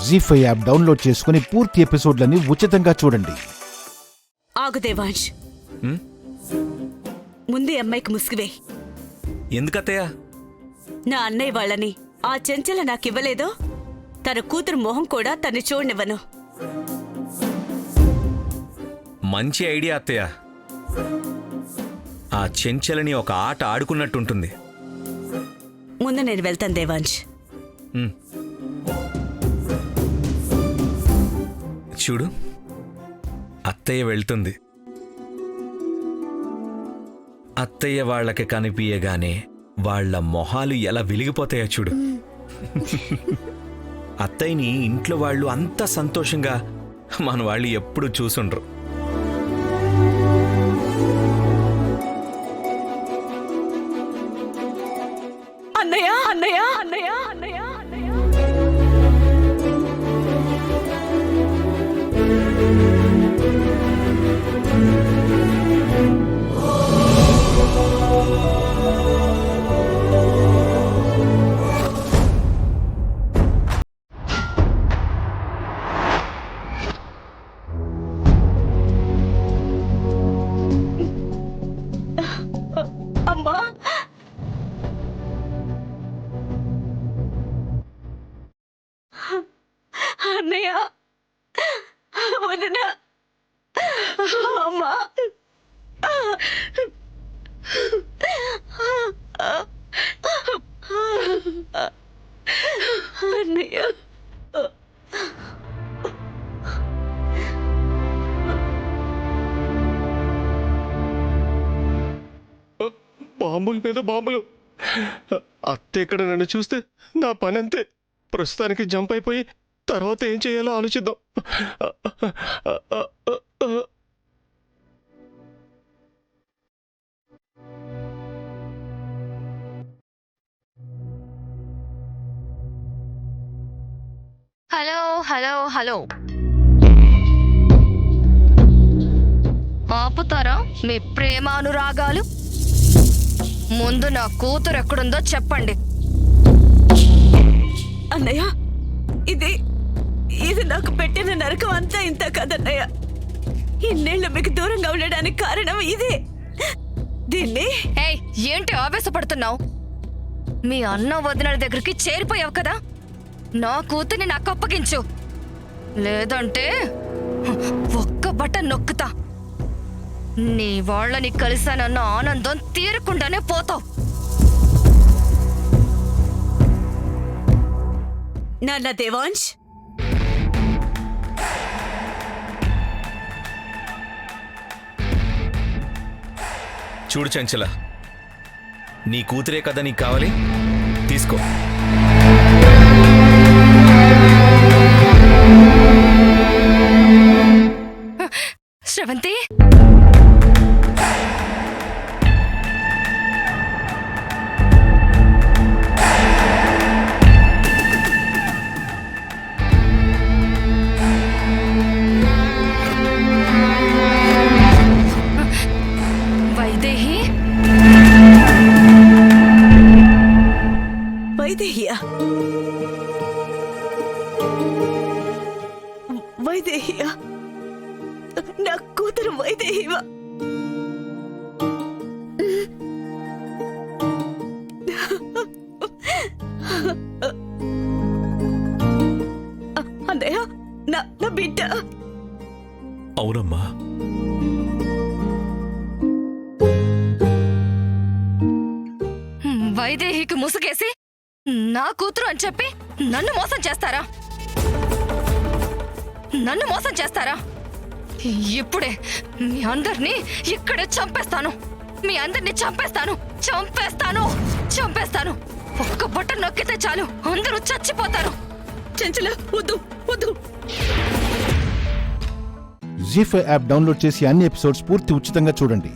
జీ5 app download చేసుకుని పూర్తి ఎపిసోడ్లని ఉచితంగా చూడండి. ఆగు దేవాంశ్, ముందు అమ్మాయికి ముసుగువే. ఎందుకత్తయ్య? నా అన్నయ్య వాళ్ళని ఆ చెంచల నాకివ్వలేదో తన కూతురు మొహం కూడా తను చూడనివ్వను. మంచి ఐడియా అత్తయ్య. ఆ చెంచలని ఒక ఆట ఆడుకున్నట్టుంటుంది. ముందు నేను వెళ్తాను దేవాంశ్. చూడు, అత్తయ్య వెళ్తుంది. అత్తయ్య వాళ్ళకి కనిపించగానే వాళ్ళ మొహాలు ఎలా వెలిగిపోతాయో చూడు. అత్తయ్యని ఇంట్లో వాళ్ళు అంత సంతోషంగా మన వాళ్ళు ఎప్పుడు చూసుండ్రు. అన్నయ్య అన్నయ్య అన్నయ్య అన్నయ్య అన్నయ్య అమ్మా, అన్నయ్య, వదిన, అమ్మా, అన్నయ్య. బాంబుల మీద బాంబులు. అత్త ఇక్కడ నన్ను చూస్తే నా పని అంతే. ప్రస్తుతానికి జంప్ అయిపోయి తర్వాత ఏం చేయాలో ఆలోచిద్దాం. హలో హలో హలో, ఆపుతారా మీ ప్రేమానురాగాలు? ముందు నా కూతురు ఎక్కడుందో చెప్పండి. అన్నయ్య, ఇది ఇది నాకు పెట్టిన నరకం అంతా ఇంత కదన్నయ్య. ఇన్నేళ్లు మీకు దూరంగా ఉండడానికి కారణం ఇదే. దీన్ని ఏయ్, ఏంటి ఆవేశపడుతున్నావు? మీ అన్న వదినల దగ్గరికి చేరిపోయావు కదా, నా కూతుర్ని నాకు అప్పగించు. లేదంటే ఒక్క బటన్ నొక్కుతా. నీ వాళ్ళని కలిసానన్న ఆనందం తీరకుండానే పోతావు. నాన్న దేవాంశ్, చూడు చెంచల, నీ కూతురే కదా నీకు కావాలి, తీసుకో. శ్రవంతి, వైదేహి, వైదేహియా? వైదేహియా? నా కూతురు వైదేహివా? అన్నయ్య, నా బిడ్డ. అవునమ్మా. వైదేహికి ముసుగేసి నా కూతురు అని చెప్పి నన్ను మోసం చేస్తారా? నన్ను మోసం చేస్తారా? ఇప్పుడే మీ అందరినీ ఇక్కడే చంపేస్తాను. మీ అందరినీ చంపేస్తాను, చంపేస్తాను, చంపేస్తాను. ఒక్క బటన్ నొక్కితే చాలు, అందరూ చచ్చిపోతారు. చెంచల, వద్దు వద్దు. జీ5 యాప్ డౌన్లోడ్ చేసి అన్ని ఎపిసోడ్స్ పూర్తి ఉచితంగా చూడండి.